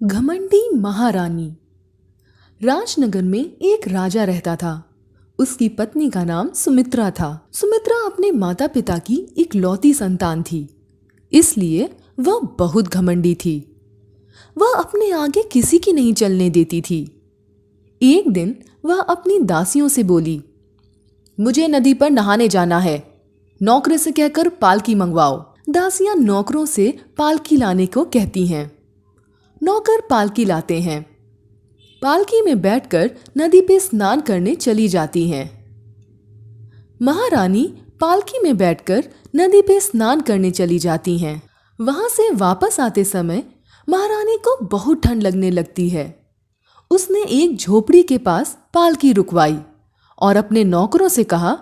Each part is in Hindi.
घमंडी महारानी। राजनगर में एक राजा रहता था। उसकी पत्नी का नाम सुमित्रा था। सुमित्रा अपने माता पिता की इकलौती संतान थी, इसलिए वह बहुत घमंडी थी। वह अपने आगे किसी की नहीं चलने देती थी। एक दिन वह अपनी दासियों से बोली, मुझे नदी पर नहाने जाना है, नौकर से कहकर पालकी मंगवाओ। दासियां नौकरों से पालकी लाने को कहती हैं। नौकर पालकी लाते हैं। पालकी में बैठकर नदी पे स्नान करने चली जाती हैं। महारानी पालकी में बैठकर नदी पे स्नान करने चली जाती हैं। वहां से वापस आते समय महारानी को बहुत ठंड लगने लगती है। उसने एक झोपड़ी के पास पालकी रुकवाई और अपने नौकरों से कहा,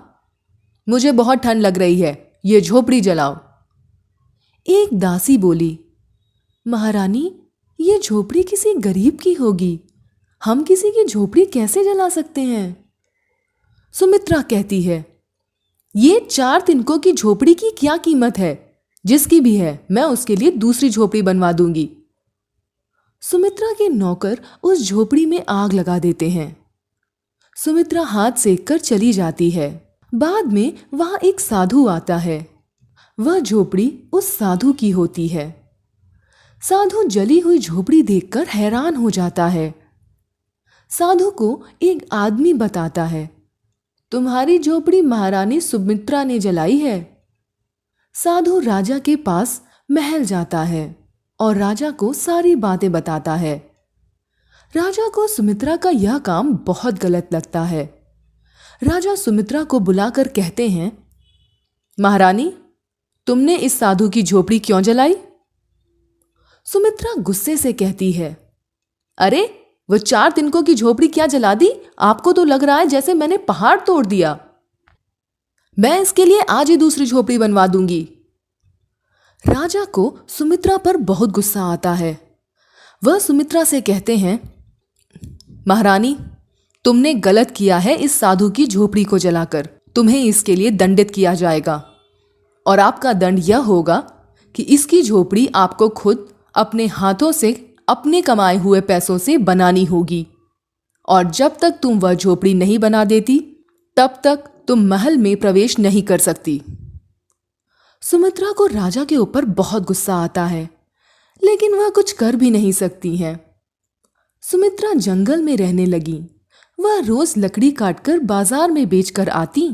मुझे बहुत ठंड लग रही है, ये झोपड़ी जलाओ। एक दासी बोली, महारानी, ये झोपड़ी किसी गरीब की होगी, हम किसी की झोपड़ी कैसे जला सकते हैं? सुमित्रा कहती है, ये 4 तिनकों की झोपड़ी की क्या कीमत है? जिसकी भी है, मैं उसके लिए दूसरी झोपड़ी बनवा दूंगी। सुमित्रा के नौकर उस झोपड़ी में आग लगा देते हैं। सुमित्रा हाथ सेक कर चली जाती है। बाद में वहां एक साधु आता है। वह झोपड़ी उस साधु की होती है। साधु जली हुई झोपड़ी देखकर हैरान हो जाता है। साधु को एक आदमी बताता है, तुम्हारी झोपड़ी महारानी सुमित्रा ने जलाई है। साधु राजा के पास महल जाता है और राजा को सारी बातें बताता है। राजा को सुमित्रा का यह काम बहुत गलत लगता है। राजा सुमित्रा को बुलाकर कहते हैं, महारानी, तुमने इस साधु की झोपड़ी क्यों जलाई? सुमित्रा गुस्से से कहती है, अरे वो 4 तिनकों की झोपड़ी क्या जला दी? आपको तो लग रहा है जैसे मैंने पहाड़ तोड़ दिया। मैं इसके लिए आज ही दूसरी झोपड़ी बनवा दूंगी। राजा को सुमित्रा पर बहुत गुस्सा आता है। वह सुमित्रा से कहते हैं, महारानी, तुमने गलत किया है इस साधु की झोपड़ी को जलाकर। तुम्हें इसके लिए दंडित किया जाएगा और आपका दंड यह होगा कि इसकी झोपड़ी आपको खुद अपने हाथों से अपने कमाए हुए पैसों से बनानी होगी और जब तक तुम वह झोपड़ी नहीं बना देती तब तक तुम महल में प्रवेश नहीं कर सकती। सुमित्रा को राजा के ऊपर बहुत गुस्सा आता है, लेकिन वह कुछ कर भी नहीं सकती है। सुमित्रा जंगल में रहने लगी। वह रोज लकड़ी काटकर बाजार में बेचकर आती।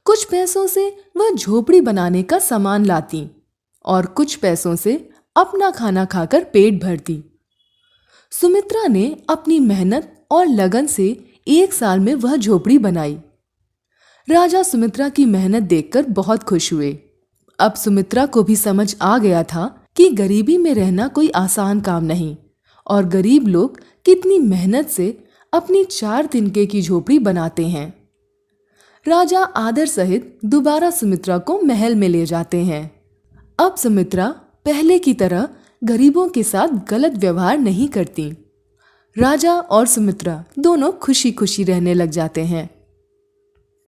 कुछ पैसों से वह झोपड़ी बनाने का सामान लाती और कुछ पैसों से अपना खाना खाकर पेट भरती। सुमित्रा ने अपनी मेहनत और लगन से 1 साल में वह झोपड़ी बनाई। राजा सुमित्रा की मेहनत देखकर बहुत खुश हुए। अब सुमित्रा को भी समझ आ गया था कि गरीबी में रहना कोई आसान काम नहीं और गरीब लोग कितनी मेहनत से अपनी 4 तिनके की झोपड़ी बनाते हैं। राजा आदर सहित दोबारा सुमित्रा को महल में ले जाते हैं। अब सुमित्रा पहले की तरह गरीबों के साथ गलत व्यवहार नहीं करती। राजा और सुमित्रा दोनों खुशी खुशी रहने लग जाते हैं।